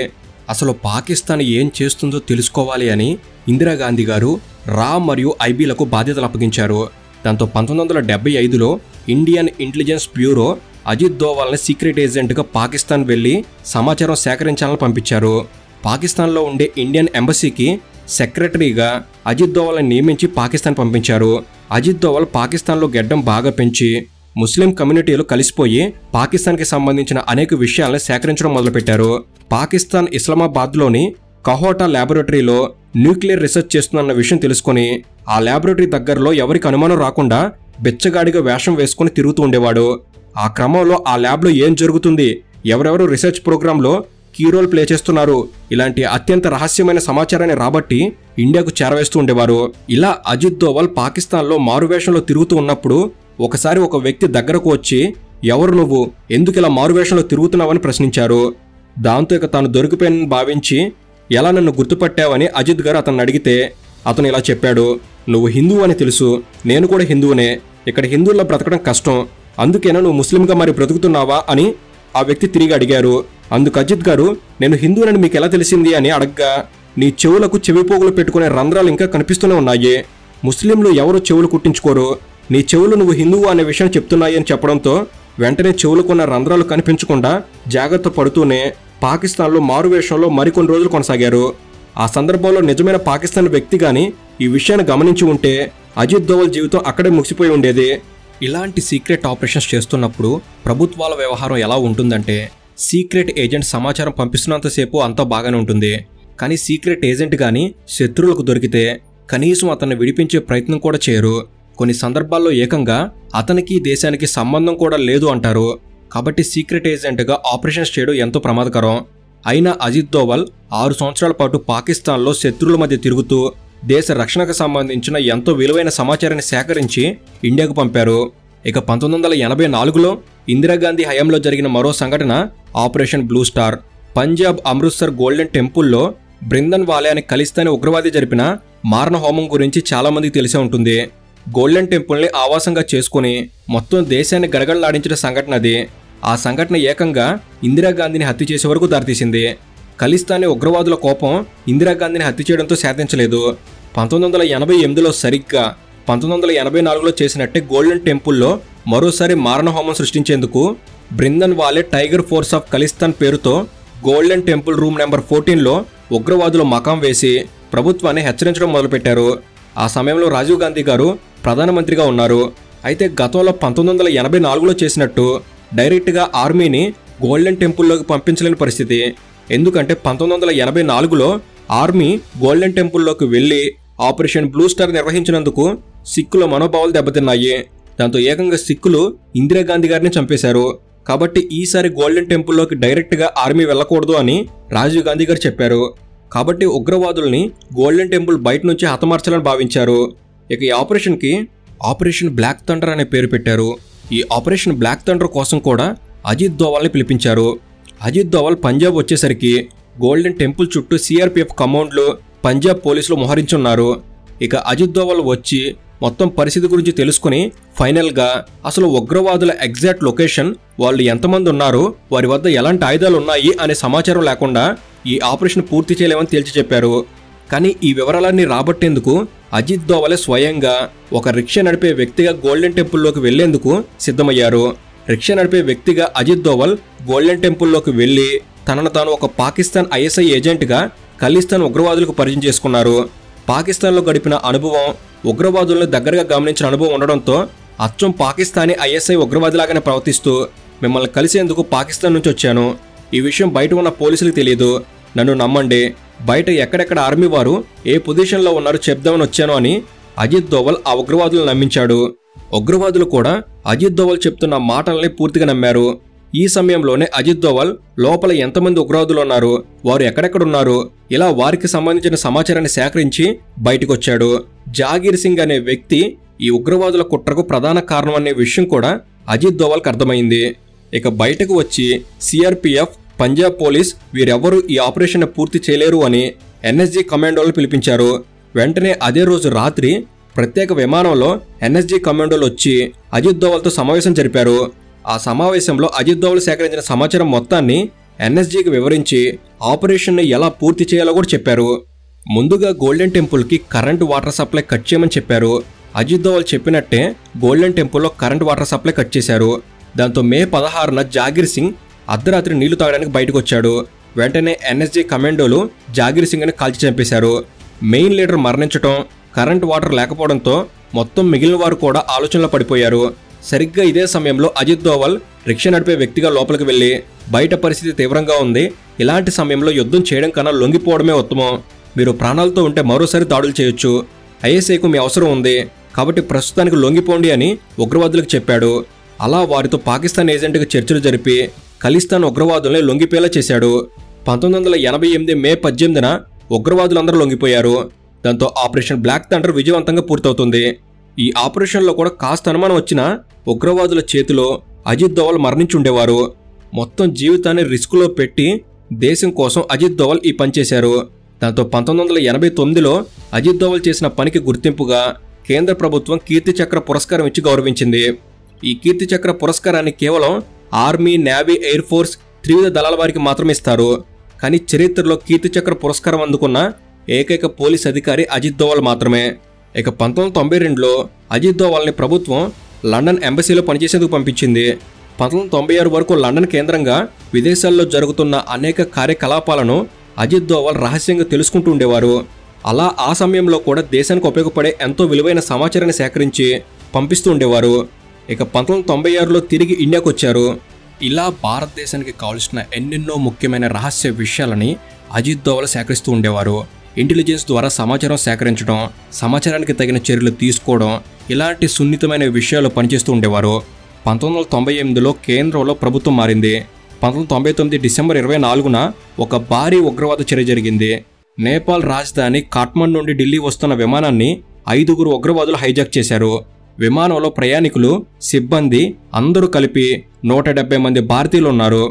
అసలు పాకిస్తాన్ ఏం చేస్తుందో తెలుసుకోవాలి అని ఇందిరాగాంధీ గారు రా మరియు ఐబీలకు బాధ్యతలు అప్పగించారు. దాంతో 1975లో ఇండియన్ ఇంటెలిజెన్స్ బ్యూరో అజిత్ దోవల్ని సీక్రెట్ ఏజెంట్గా పాకిస్తాన్ వెళ్లి సమాచారం సేకరించాలని పంపించారు. పాకిస్తాన్లో ఉండే ఇండియన్ ఎంబసీకి సెక్రటరీగా అజిత్ దోవల్ని నియమించి పాకిస్తాన్ పంపించారు. అజిత్ దోవల్ పాకిస్తాన్లో గెడ్డం బాగా పెంచి ముస్లిం కమ్యూనిటీలు కలిసిపోయి పాకిస్తాన్కి సంబంధించిన అనేక విషయాలను సేకరించడం మొదలుపెట్టారు. పాకిస్తాన్ ఇస్లామాబాద్లోని కహోటా ల్యాబొరేటరీలో న్యూక్లియర్ రీసెర్చ్ చేస్తుందన్న విషయం తెలుసుకుని ఆ ల్యాబొరేటరీ దగ్గరలో ఎవరికి అనుమానం రాకుండా బెచ్చగాడిగా వేషం వేసుకుని తిరుగుతూ ఉండేవాడు. ఆ క్రమంలో ఆ ల్యాబ్లో ఏం జరుగుతుంది, ఎవరెవరు రీసెర్చ్ ప్రోగ్రాంలో కీ రోల్ ప్లే చేస్తున్నారు, ఇలాంటి అత్యంత రహస్యమైన సమాచారాన్ని రాబట్టి ఇండియాకు చేరవేస్తూ ఉండేవారు. ఇలా అజిత్ దోవల్ పాకిస్తాన్లో మారువేషంలో తిరుగుతూ ఉన్నప్పుడు ఒకసారి ఒక వ్యక్తి దగ్గరకు వచ్చి, ఎవరు నువ్వు, ఎందుకు ఇలా మారువేషంలో తిరుగుతున్నావని ప్రశ్నించారు. దాంతో ఇక తాను దొరికిపోయినని భావించి, ఎలా నన్ను గుర్తుపట్టావని అజిత్ గారు అతన్ని అడిగితే అతను ఇలా చెప్పాడు, నువ్వు హిందువు అని తెలుసు, నేను కూడా హిందువునే, ఇక్కడ హిందువుల్లో బ్రతకడం కష్టం, అందుకేనా నువ్వు ముస్లింగా మరి బ్రతుకుతున్నావా అని ఆ వ్యక్తి తిరిగి అడిగారు. అందుకు అజిత్ గారు, నేను హిందువునని మీకు ఎలా తెలిసింది అని అడగ్గా, నీ చెవులకు చెవిపోగులు పెట్టుకునే రంధ్రాలు ఇంకా కనిపిస్తూనే ఉన్నాయి, ముస్లింలు ఎవరు చెవులు కుట్టించుకోరు, నీ చెవులు నువ్వు హిందువు అనే విషయం చెప్తున్నాయి అని చెప్పడంతో వెంటనే చెవులకున్న రంధ్రాలు కనిపించకుండా జాగ్రత్త పడుతూనే పాకిస్తాన్లో మారువేషంలో మరికొన్ని రోజులు కొనసాగారు. ఆ సందర్భంలో నిజమైన పాకిస్తాన్ వ్యక్తి గాని ఈ విషయాన్ని గమనించి ఉంటే అజిత్ దోవల్ జీవితం అక్కడే ముగిసిపోయి ఉండేది. ఇలాంటి సీక్రెట్ ఆపరేషన్స్ చేస్తున్నప్పుడు ప్రభుత్వాల వ్యవహారం ఎలా ఉంటుందంటే, సీక్రెట్ ఏజెంట్ సమాచారం పంపిస్తున్నంతసేపు అంతా బాగానే ఉంటుంది. కానీ సీక్రెట్ ఏజెంట్ గాని శత్రువులకు దొరికితే కనీసం అతన్ని విడిపించే ప్రయత్నం కూడా చేయరు. కొన్ని సందర్భాల్లో ఏకంగా అతనికి దేశానికి సంబంధం కూడా లేదు అంటారు. కాబట్టి సీక్రెట్ ఏజెంట్గా ఆపరేషన్స్ చేయడం ఎంతో ప్రమాదకరం. అయినా అజిత్ దోవల్ 6 సంవత్సరాల పాటు పాకిస్తాన్లో శత్రువుల మధ్య తిరుగుతూ దేశ రక్షణకు సంబంధించిన ఎంతో విలువైన సమాచారాన్ని సేకరించి ఇండియాకు పంపారు. ఇక 1984లో ఇందిరాగాంధీ హయాంలో జరిగిన మరో సంఘటన operation blue star. Punjab Amritsar golden టెంపుల్లో బ్రిందన్ వాలే అనే ఖలిస్తానీ ఉగ్రవాది జరిపిన మారణ హోమం గురించి చాలా మందికి తెలిసే ఉంటుంది. గోల్డెన్ టెంపుల్ని ఆవాసంగా చేసుకుని మొత్తం దేశాన్ని గడగడలాడించిన సంఘటన అది. ఆ సంఘటన ఏకంగా ఇందిరాగాంధీని హత్య చేసే వరకు దారితీసింది. ఖలిస్తానీ ఉగ్రవాదుల కోపం ఇందిరాగాంధీని హత్య చేయడంతో శాంతించలేదు. 1988లో సరిగ్గా 1984లో చేసినట్టే గోల్డెన్ టెంపుల్లో మరోసారి మారణహోమం సృష్టించేందుకు బ్రిందన్ వాలే టైగర్ ఫోర్స్ ఆఫ్ ఖలిస్తాన్ పేరుతో గోల్డెన్ టెంపుల్ రూమ్ నెంబర్ 14లో ఉగ్రవాదులు మకాం వేసి ప్రభుత్వాన్ని హెచ్చరించడం మొదలుపెట్టారు. ఆ సమయంలో రాజీవ్ గాంధీ గారు ప్రధానమంత్రిగా ఉన్నారు. అయితే గతంలో 1984లో చేసినట్టు డైరెక్ట్గా ఆర్మీని గోల్డెన్ టెంపుల్లోకి పంపించలేని పరిస్థితి. ఎందుకంటే 1984లో ఆర్మీ గోల్డెన్ టెంపుల్లోకి వెళ్లి ఆపరేషన్ బ్లూ స్టార్ నిర్వహించినందుకు సిక్కుల మనోభావాలు దెబ్బతిన్నాయి. దాంతో ఏకంగా సిక్కులు ఇందిరాగాంధీ గారిని చంపేశారు. కాబట్టి ఈసారి గోల్డెన్ టెంపుల్లోకి డైరెక్ట్గా ఆర్మీ వెళ్ళకూడదు అని రాజీవ్ గాంధీ గారు చెప్పారు. కాబట్టి ఉగ్రవాదుల్ని గోల్డెన్ టెంపుల్ బయట నుంచి హతమార్చాలని భావించారు. ఇక ఈ ఆపరేషన్కి ఆపరేషన్ బ్లాక్ థండర్ అనే పేరు పెట్టారు. ఈ ఆపరేషన్ బ్లాక్ థండర్ కోసం కూడా అజిత్ దోవల్ని పిలిపించారు. అజిత్ దోవల్ పంజాబ్ వచ్చేసరికి గోల్డెన్ టెంపుల్ చుట్టూ సిఆర్పిఎఫ్ కమాండ్లు, పంజాబ్ పోలీసులు మోహరించున్నారు. ఇక అజిత్ దోవల్ వచ్చి మొత్తం పరిస్థితి గురించి తెలుసుకుని ఫైనల్గా అసలు ఉగ్రవాదుల ఎగ్జాక్ట్ లొకేషన్, వాళ్ళు ఎంతమంది ఉన్నారు, వారి వద్ద ఎలాంటి ఆయుధాలు ఉన్నాయి అనే సమాచారం లేకుండా ఈ ఆపరేషన్ పూర్తి చేయలేమని తేల్చి చెప్పారు. కానీ ఈ వివరాలన్నీ రాబట్టేందుకు అజిత్ దోవలే స్వయంగా ఒక రిక్షా నడిపే వ్యక్తిగా గోల్డెన్ టెంపుల్లోకి వెళ్లేందుకు సిద్ధమయ్యారు. రిక్షా నడిపే వ్యక్తిగా అజిత్ దోవల్ గోల్డెన్ టెంపుల్లోకి వెళ్లి తనను తాను ఒక పాకిస్తాన్ ఐఎస్ఐ ఏజెంట్గా ఖలిస్తాన్ ఉగ్రవాదులకు పరిచయం చేసుకున్నారు. పాకిస్తాన్లో గడిపిన అనుభవం, ఉగ్రవాదులను దగ్గరగా గమనించిన అనుభవం ఉండడంతో అచ్చం పాకిస్తానీ ఐఎస్ఐ ఉగ్రవాదిలాగానే ప్రవర్తిస్తూ మిమ్మల్ని కలిసేందుకు పాకిస్తాన్ నుంచి వచ్చాను. ఈ విషయం బయట ఉన్న పోలీసులకు తెలియదు. నన్ను నమ్మండి. బయట ఎక్కడెక్కడ ఆర్మీ వారు ఏ పొజిషన్లో ఉన్నారో చెప్దామని వచ్చాను అని అజిత్ దోవల్ ఆ ఉగ్రవాదులను నమ్మించాడు. ఉగ్రవాదులు కూడా అజిత్ దోవల్ చెప్తున్న మాటల్ని పూర్తిగా నమ్మారు. ఈ సమయంలోనే అజిత్ దోవల్ లోపల ఎంతమంది ఉగ్రవాదులు ఉన్నారు, వారు ఎక్కడెక్కడున్నారు, ఇలా వారికి సంబంధించిన సమాచారాన్ని సేకరించి బయటకొచ్చాడు. జాగీర్ సింగ్ అనే వ్యక్తి ఈ ఉగ్రవాదుల కుట్రకు ప్రధాన కారణం అనే విషయం కూడా అజిత్ దోవల్కి అర్థమైంది. ఇక బయటకు వచ్చి సిఆర్పిఎఫ్, పంజాబ్ పోలీస్ వీరెవ్వరూ ఈ ఆపరేషన్ పూర్తి చేయలేరు అని ఎన్ఎస్జీ కమాండోలు పిలిపించారు. వెంటనే అదే రోజు రాత్రి ప్రత్యేక విమానంలో ఎన్ఎస్జీ కమాండోలు వచ్చి అజిత్ దోవల్తో సమావేశం జరిపారు. ఆ సమావేశంలో అజిత్ దోవల్ సేకరించిన సమాచారం మొత్తాన్ని ఎన్ఎస్జీకి వివరించి ఆపరేషన్ని ఎలా పూర్తి చేయాలో కూడా చెప్పారు. ముందుగా గోల్డెన్ టెంపుల్కి కరెంట్ వాటర్ సప్లై కట్ చేయమని చెప్పారు. అజిత్ దోవల్ చెప్పినట్టే గోల్డెన్ టెంపుల్లో కరెంట్ వాటర్ సప్లై కట్ చేశారు. దాంతో మే 16న జాగీర్ సింగ్ అర్ధరాత్రి నీళ్లు తాగడానికి బయటకు వచ్చాడు. వెంటనే ఎన్ఎస్జీ కమాండోలు జాగీర్ సింగ్ని కాల్చి చంపేశారు. మెయిన్ లీడర్ మరణించడం, కరెంట్ వాటర్ లేకపోవడంతో మొత్తం మిగిలిన వారు కూడా ఆలోచనలో పడిపోయారు. సరిగ్గా ఇదే సమయంలో అజిత్ దోవల్ రిక్షా నడిపే వ్యక్తిగా లోపలికి వెళ్లి బయట పరిస్థితి తీవ్రంగా ఉంది, ఇలాంటి సమయంలో యుద్ధం చేయడం కన్నా లొంగిపోవడమే ఉత్తమం, మీరు ప్రాణాలతో ఉంటే మరోసారి దాడులు చేయొచ్చు, ఐఎస్ఐకు మీ అవసరం ఉంది కాబట్టి ప్రస్తుతానికి లొంగిపోండి అని ఉగ్రవాదులకు చెప్పాడు. అలా వారితో పాకిస్తాన్ ఏజెంట్కి చర్చలు జరిపి ఖలిస్తాన్ ఉగ్రవాదుల్ని లొంగిపోయేలా చేశాడు. 1988 మే 18న ఉగ్రవాదులందరూ లొంగిపోయారు. దాంతో ఆపరేషన్ బ్లాక్ థండర్ విజయవంతంగా పూర్తవుతుంది. ఈ ఆపరేషన్లో కూడా కాస్త అనుమానం వచ్చినా ఉగ్రవాదుల చేతిలో అజిత్ దోవల్ మరణించి ఉండేవారు. మొత్తం జీవితాన్ని రిస్కులో పెట్టి దేశం కోసం అజిత్ దోవల్ ఈ పని చేశారు. దాంతో 1989లో అజిత్ దోవల్ చేసిన పనికి గుర్తింపుగా కేంద్ర ప్రభుత్వం కీర్తి చక్ర పురస్కారం ఇచ్చి గౌరవించింది. ఈ కీర్తి చక్ర పురస్కారాన్ని కేవలం ఆర్మీ, నేవీ, ఎయిర్ ఫోర్స్, త్రివిధ దళాల వారికి మాత్రమే ఇస్తారు. కానీ చరిత్రలో కీర్తి చక్ర పురస్కారం అందుకున్న ఏకైక పోలీస్ అధికారి అజిత్ దోవల్ మాత్రమే. ఇక 1992లో అజిత్ దోవల్ని ప్రభుత్వం లండన్ ఎంబసీలో పనిచేసేందుకు పంపించింది. 1996 వరకు లండన్ కేంద్రంగా విదేశాల్లో జరుగుతున్న అనేక కార్యకలాపాలను అజిత్ దోవల్ రహస్యంగా తెలుసుకుంటూ ఉండేవారు. అలా ఆ సమయంలో కూడా దేశానికి ఉపయోగపడే ఎంతో విలువైన సమాచారాన్ని సేకరించి పంపిస్తూ ఉండేవారు. ఇక 1996లో తిరిగి ఇండియాకు వచ్చారు. ఇలా భారతదేశానికి కావలసిన ఎన్నెన్నో ముఖ్యమైన రహస్య విషయాలని అజిత్ దోవల్ సేకరిస్తూ ఉండేవారు. ఇంటెలిజెన్స్ ద్వారా సమాచారం సేకరించడం, సమాచారానికి తగిన చర్యలు తీసుకోవడం, ఇలాంటి సున్నితమైన విషయాలు పనిచేస్తూ ఉండేవారు. 1998లో కేంద్రంలో ప్రభుత్వం మారింది. 1999 డిసెంబర్ 24న ఒక భారీ ఉగ్రవాద చర్య జరిగింది. నేపాల్ రాజధాని కాఠ్మండు నుండి ఢిల్లీ వస్తున్న విమానాన్ని 5 ఉగ్రవాదులు హైజాక్ చేశారు. విమానంలో ప్రయాణికులు, సిబ్బంది అందరూ కలిపి 170 మంది భారతీయులు ఉన్నారు.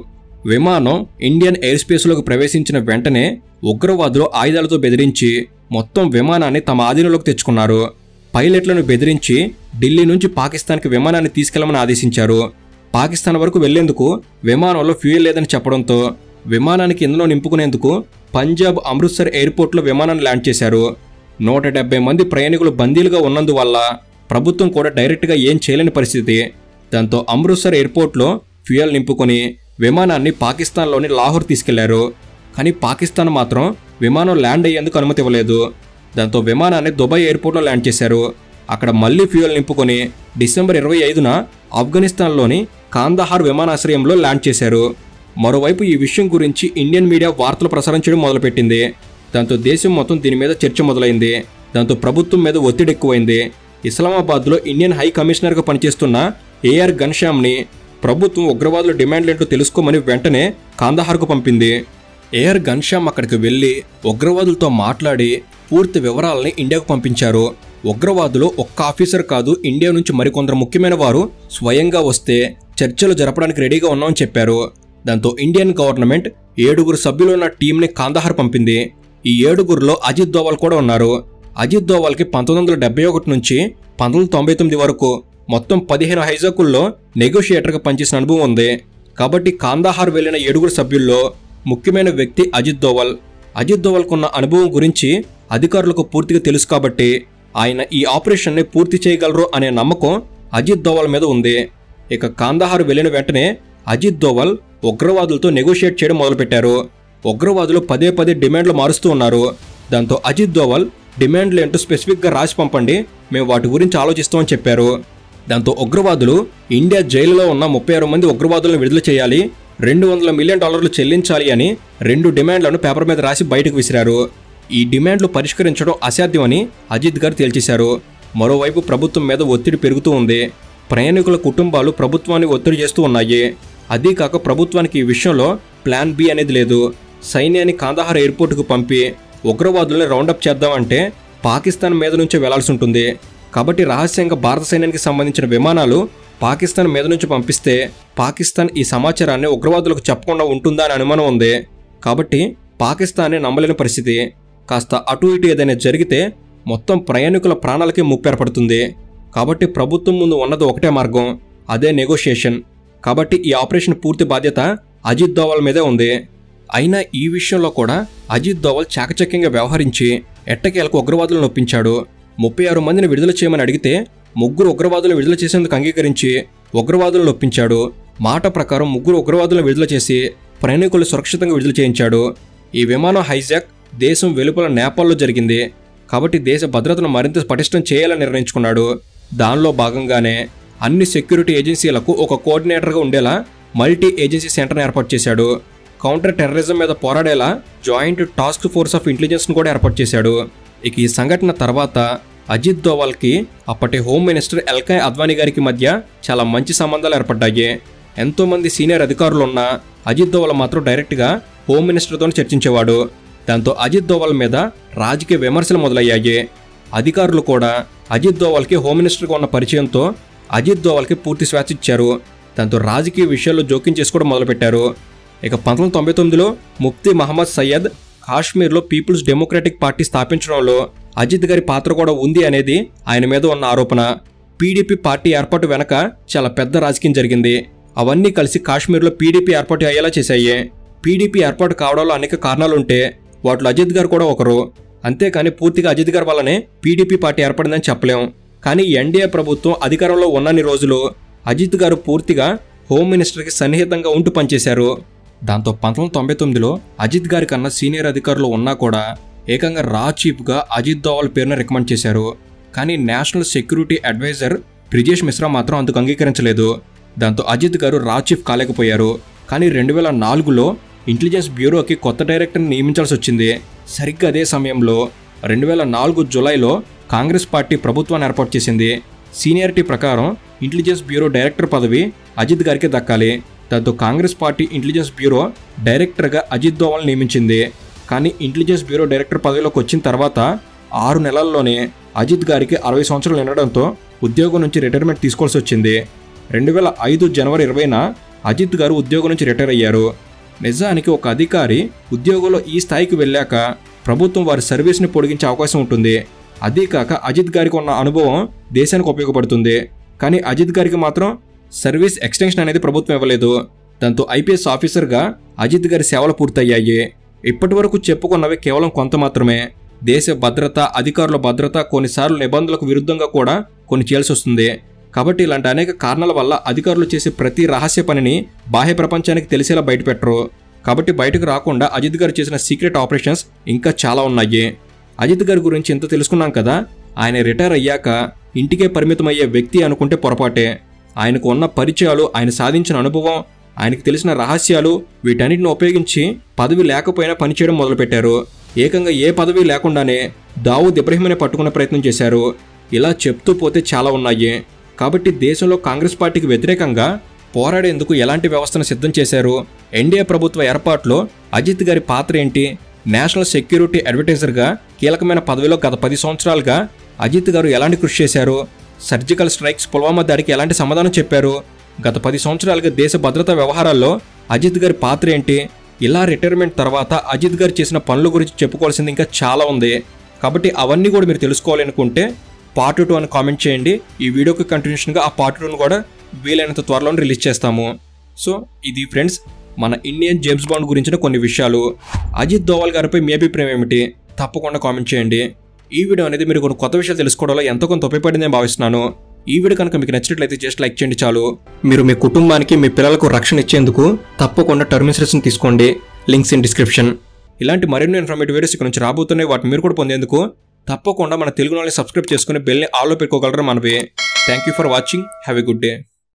విమానం ఇండియన్ ఎయిర్ స్పేస్లోకి ప్రవేశించిన వెంటనే ఉగ్రవాదులు ఆయుధాలతో బెదిరించి మొత్తం విమానాన్ని తమ ఆధీనంలోకి తెచ్చుకున్నారు. పైలట్లను బెదిరించి ఢిల్లీ నుంచి పాకిస్తాన్కి విమానాన్ని తీసుకెళ్లమని ఆదేశించారు. పాకిస్తాన్ వరకు వెళ్లేందుకు విమానంలో ఫ్యూయల్ లేదని చెప్పడంతో విమానానికి ఇంధనం నింపుకునేందుకు పంజాబ్ అమృత్సర్ ఎయిర్పోర్ట్లో విమానాన్ని ల్యాండ్ చేశారు. 170 మంది ప్రయాణికులు బందీలుగా ఉన్నందువల్ల ప్రభుత్వం కూడా డైరెక్ట్గా ఏం చేయలేని పరిస్థితి. దాంతో అమృత్సర్ ఎయిర్పోర్ట్లో ఫ్యూయల్ నింపుకొని విమానాన్ని పాకిస్తాన్లోని లాహోర్ తీసుకెళ్లారు. కానీ పాకిస్తాన్ మాత్రం విమానం ల్యాండ్ అయ్యేందుకు అనుమతి ఇవ్వలేదు. దాంతో విమానాన్ని దుబాయ్ ఎయిర్పోర్ట్లో ల్యాండ్ చేశారు. అక్కడ మళ్లీ ఫ్యూయల్ నింపుకొని డిసెంబర్ 25న ఆఫ్ఘనిస్తాన్లోని కాందహార్ విమానాశ్రయంలో ల్యాండ్ చేశారు. మరోవైపు ఈ విషయం గురించి ఇండియన్ మీడియా వార్తలు ప్రసారం చేయడం మొదలుపెట్టింది. దాంతో దేశం మొత్తం దీని మీద చర్చ మొదలైంది. దాంతో ప్రభుత్వం మీద ఒత్తిడి ఎక్కువైంది. ఇస్లామాబాద్లో ఇండియన్ హై కమిషనర్గా పనిచేస్తున్న ఏఆర్ ఘన్శ్యామ్ని ప్రభుత్వం ఉగ్రవాదుల డిమాండ్లేంటో తెలుసుకోమని వెంటనే కాందహార్కు పంపింది. ఏఆర్ ఘన్శ్యామ్ అక్కడికి వెళ్లి ఉగ్రవాదులతో మాట్లాడి పూర్తి వివరాలని ఇండియాకు పంపించారు. ఉగ్రవాదులు ఒక్క ఆఫీసర్ కాదు, ఇండియా నుంచి మరికొందరు ముఖ్యమైన వారు స్వయంగా వస్తే చర్చలు జరపడానికి రెడీగా ఉన్నామని చెప్పారు. దాంతో ఇండియన్ గవర్నమెంట్ 7 సభ్యులున్న టీంని కాందహార్ పంపింది. ఈ 7లో అజిత్ దోవల్ కూడా ఉన్నారు. అజిత్ దోవల్కి 1971 నుంచి 1999 వరకు మొత్తం 15 హైజాకుల్లో నెగోషియేటర్గా పనిచేసిన అనుభవం ఉంది. కాబట్టి కాందహార్ వెళ్లిన 7 సభ్యుల్లో ముఖ్యమైన వ్యక్తి అజిత్ దోవల్. అజిత్ దోవల్కున్న అనుభవం గురించి అధికారులకు పూర్తిగా తెలుసు కాబట్టి ఆయన ఈ ఆపరేషన్ని పూర్తి చేయగలరు అనే నమ్మకం అజిత్ దోవల్ మీద ఉంది. ఇక కాందహార్ వెళ్లిన వెంటనే అజిత్ దోవల్ ఉగ్రవాదులతో నెగోషియేట్ చేయడం మొదలుపెట్టారు. ఉగ్రవాదులు పదే డిమాండ్లు మారుస్తూ ఉన్నారు. దాంతో అజిత్ దోవల్ డిమాండ్లు ఏంటో స్పెసిఫిక్గా రాసి పంపండి, మేము వాటి గురించి ఆలోచిస్తామని చెప్పారు. దాంతో ఉగ్రవాదులు ఇండియా జైలులో ఉన్న 36 మంది ఉగ్రవాదులను విడుదల చేయాలి, $200 మిలియన్ చెల్లించాలి అని 2 డిమాండ్లను పేపర్ మీద రాసి బయటకు విసిరారు. ఈ డిమాండ్లు పరిష్కరించడం అసాధ్యమని అజిత్ గారు తేల్చేశారు. మరోవైపు ప్రభుత్వం మీద ఒత్తిడి పెరుగుతూ ఉంది. ప్రయాణికుల కుటుంబాలు ప్రభుత్వాన్ని ఒత్తిడి చేస్తూ ఉన్నాయి. అదీ కాక ప్రభుత్వానికి ఈ విషయంలో ప్లాన్ బి అనేది లేదు. సైన్యాన్ని కాందహార్ ఎయిర్పోర్టుకు పంపి ఉగ్రవాదుల్ని రౌండప్ చేద్దామంటే పాకిస్తాన్ మీద నుంచే వెళ్లాల్సి ఉంటుంది. కాబట్టి రహస్యంగా భారత సైన్యానికి సంబంధించిన విమానాలు పాకిస్తాన్ మీద నుంచి పంపిస్తే పాకిస్తాన్ ఈ సమాచారాన్ని ఉగ్రవాదులకు చెప్పకుండా ఉంటుందా అని అనుమానం ఉంది. కాబట్టి పాకిస్తాన్ని నమ్మలేని పరిస్థితి. కాస్త అటు ఇటు ఏదైనా జరిగితే మొత్తం ప్రయాణికుల ప్రాణాలకి ముప్పు ఏర్పడుతుంది. కాబట్టి ప్రభుత్వం ముందు ఉన్నది ఒకటే మార్గం, అదే నెగోషియేషన్. కాబట్టి ఈ ఆపరేషన్ పూర్తి బాధ్యత అజిత్ దోవల్ మీదే ఉంది. అయినా ఈ విషయంలో కూడా అజిత్ దోవల్ చాకచక్యంగా వ్యవహరించి ఎట్టకేలకు ఉగ్రవాదులను ఒప్పించాడు. 36 మందిని విడుదల చేయమని అడిగితే 3 ఉగ్రవాదులను విడుదల చేసేందుకు అంగీకరించి ఉగ్రవాదులను ఒప్పించాడు. మాట ప్రకారం 3 ఉగ్రవాదులను విడుదల చేసి ప్రయాణికులు సురక్షితంగా విడుదల చేయించాడు. ఈ విమానం హైజాక్ దేశం వెలుపల నేపాల్లో జరిగింది. కాబట్టి దేశ భద్రతను మరింత పటిష్టం చేయాలని నిర్ణయించుకున్నాడు. దానిలో భాగంగానే అన్ని సెక్యూరిటీ ఏజెన్సీలకు ఒక కోఆర్డినేటర్గా ఉండేలా మల్టీ ఏజెన్సీ సెంటర్ను ఏర్పాటు చేశాడు. కౌంటర్ టెర్రరిజం మీద పోరాడేలా జాయింట్ టాస్క్ ఫోర్స్ ఆఫ్ ఇంటెలిజెన్స్ను కూడా ఏర్పాటు చేశాడు. ఇక ఈ సంఘటన తర్వాత అజిత్ దోవల్కి అప్పటి హోమ్ మినిస్టర్ ఎల్కై అద్వానీ గారికి మధ్య చాలా మంచి సంబంధాలు ఏర్పడ్డాయి. ఎంతోమంది సీనియర్ అధికారులు ఉన్న అజిత్ దోవల్ మాత్రం డైరెక్ట్గా హోమ్ మినిస్టర్తో చర్చించేవాడు. దాంతో అజిత్ దోవల్ మీద రాజకీయ విమర్శలు మొదలయ్యాయి. అధికారులు కూడా అజిత్ దోవల్కి హోమ్ మినిస్టర్గా ఉన్న పరిచయంతో అజిత్ దోవల్కి పూర్తి స్వేచ్ఛ ఇచ్చారు. దాంతో రాజకీయ విషయాల్లో జోక్యం చేసుకోవడం మొదలుపెట్టారు. ఇక 1999లో ముఫ్తీ మహమ్మద్ సయ్యద్ కాశ్మీర్లో పీపుల్స్ డెమోక్రటిక్ పార్టీ స్థాపించడంలో అజిత్ గారి పాత్ర కూడా ఉంది అనేది ఆయన మీద ఉన్న ఆరోపణ. పీడీపీ పార్టీ ఏర్పాటు వెనక చాలా పెద్ద రాజకీయం జరిగింది. అవన్నీ కలిసి కాశ్మీర్లో పీడీపీ ఏర్పాటు అయ్యేలా చేశాయి. పీడీపీ ఏర్పాటు కావడంలో అనేక కారణాలుంటే వాటిలో అజిత్ గారు కూడా ఒకరు. అంతేకాని పూర్తిగా అజిత్ గారి వల్లనే పీడీపీ పార్టీ ఏర్పడిందని చెప్పలేం. కానీ ఎన్డీఏ ప్రభుత్వం అధికారంలో ఉన్నన్ని రోజులు అజిత్ గారు పూర్తిగా హోమ్ మినిస్టర్కి సన్నిహితంగా ఉంటూ పనిచేశారు. దాంతో 1999లో అజిత్ గారి కన్నా సీనియర్ అధికారులు ఉన్నా కూడా ఏకంగా రా చీఫ్గా అజిత్ దోవల్ పేరును రికమెండ్ చేశారు. కానీ national security adviser Brajesh Mishra మాత్రం అందుకు అంగీకరించలేదు. దాంతో అజిత్ గారు రా చీఫ్ కాలేకపోయారు. కానీ 2004లో ఇంటెలిజెన్స్ బ్యూరోకి కొత్త డైరెక్టర్ని నియమించాల్సి వచ్చింది. సరిగ్గా అదే సమయంలో 2004 జూలైలో కాంగ్రెస్ పార్టీ ప్రభుత్వాన్ని ఏర్పాటు చేసింది. సీనియారిటీ ప్రకారం ఇంటెలిజెన్స్ బ్యూరో డైరెక్టర్ పదవి అజిత్ గారికి దక్కాలి. దాంతో కాంగ్రెస్ పార్టీ ఇంటెలిజెన్స్ బ్యూరో డైరెక్టర్గా అజిత్ దోవల్ నియమించింది. కానీ ఇంటెలిజెన్స్ బ్యూరో డైరెక్టర్ పదవిలోకి వచ్చిన తర్వాత 6 నెలల్లోనే అజిత్ గారికి 60 సంవత్సరాలు నిండడంతో ఉద్యోగం నుంచి రిటైర్మెంట్ తీసుకోవాల్సి వచ్చింది. 2005 జనవరి 20న అజిత్ గారు ఉద్యోగం నుంచి రిటైర్ అయ్యారు. నిజానికి ఒక అధికారి ఉద్యోగంలో ఈ స్థాయికి వెళ్ళాక ప్రభుత్వం వారి సర్వీస్ని పొడిగించే అవకాశం ఉంటుంది. అదీ కాక అజిత్ గారికి ఉన్న అనుభవం దేశానికి ఉపయోగపడుతుంది. కానీ అజిత్ గారికి మాత్రం సర్వీస్ ఎక్స్టెన్షన్ అనేది ప్రభుత్వం ఇవ్వలేదు. దాంతో ఐపీఎస్ ఆఫీసర్గా అజిత్ గారి సేవలు పూర్తయ్యాయి. ఇప్పటి వరకు చెప్పుకున్నవి కేవలం కొంత మాత్రమే. దేశ భద్రత, అధికారుల భద్రత, కొన్నిసార్లు నిబంధనలకు విరుద్ధంగా కూడా కొన్ని చేయాల్సి వస్తుంది. కాబట్టి ఇలాంటి అనేక కారణాల వల్ల అధికారులు చేసే ప్రతి రహస్య పనిని బాహ్య ప్రపంచానికి తెలిసేలా బయటపెట్టరు. కాబట్టి బయటకు రాకుండా అజిత్ గారు చేసిన సీక్రెట్ ఆపరేషన్స్ ఇంకా చాలా ఉన్నాయి. అజిత్ గారి గురించి ఇంత తెలుసుకున్నాం కదా. ఆయన రిటైర్ అయ్యాక ఇంటికే పరిమితమయ్యే వ్యక్తి అనుకుంటే పొరపాటే. ఆయనకు ఉన్న పరిచయాలు, ఆయన సాధించిన అనుభవం, ఆయనకు తెలిసిన రహస్యాలు వీటన్నిటిని ఉపయోగించి పదవి లేకపోయినా పనిచేయడం మొదలుపెట్టారు. ఏకంగా ఏ పదవి లేకుండానే దావూద్ ఇబ్రహీంని పట్టుకునే ప్రయత్నం చేశారు. ఇలా చెప్తూ పోతే చాలా ఉన్నాయి. కాబట్టి దేశంలో కాంగ్రెస్ పార్టీకి వ్యతిరేకంగా పోరాడేందుకు ఎలాంటి వ్యవస్థను సిద్ధం చేశారు, ఎన్డీఏ ప్రభుత్వ ఏర్పాటులో అజిత్ గారి పాత్ర ఏంటి, నేషనల్ సెక్యూరిటీ అడ్వైజర్గా కీలకమైన పదవిలో గత 10 సంవత్సరాలుగా అజిత్ గారు ఎలాంటి కృషి చేశారు, సర్జికల్ స్ట్రైక్స్ పుల్వామా దాడికి ఎలాంటి సమాధానం చెప్పారు, గత 10 సంవత్సరాలుగా దేశ భద్రతా వ్యవహారాల్లో అజిత్ గారి పాత్ర ఏంటి, ఇలా రిటైర్మెంట్ తర్వాత అజిత్ గారు చేసిన పనుల గురించి చెప్పుకోవాల్సింది ఇంకా చాలా ఉంది. కాబట్టి అవన్నీ కూడా మీరు తెలుసుకోవాలనుకుంటే పార్ట్ 2 అని కామెంట్ చేయండి. ఈ వీడియోకి కంటిన్యూషన్గా ఆ పార్ట్ 2ను కూడా వీలైనంత త్వరలో రిలీజ్ చేస్తాము. సో ఇది ఫ్రెండ్స్ మన ఇండియన్ జేమ్స్ బాండ్ గురించిన కొన్ని విషయాలు. అజిత్ దోవల్ గారిపై మీ అభిప్రాయం ఏమిటి తప్పకుండా కామెంట్ చేయండి. ఈ వీడియో అనేది మీరు కొన్ని కొత్త విషయాలు తెలుసుకోవడంలో ఎంతో కొంత ఉపయోగపడిందని భావిస్తున్నాను. ఈ వీడియో కనుక మీకు నచ్చినట్లయితే జస్ట్ లైక్ చేయండి చాలు. మీరు మీ కుటుంబానికి, మీ పిల్లలకు రక్షణ ఇచ్చేందుకు తప్పకుండా టర్మ్ ఇన్సూరెన్స్ తీసుకోండి. Links in description. ఇలాంటి మరిన్ని ఇన్ఫర్మేటివ్ వీడియోస్ ఇక్కడ నుంచి రాబోతున్నాయి. వాటిని మీరు కూడా పొందేందుకు తప్పకుండా మన తెలుగు నాలెడ్జ్ సబ్స్క్రైబ్ చేసుకుని బెల్ని ఆల్లో పెట్టుకోగలరు మనవి. Thank you for watching. Have a good day.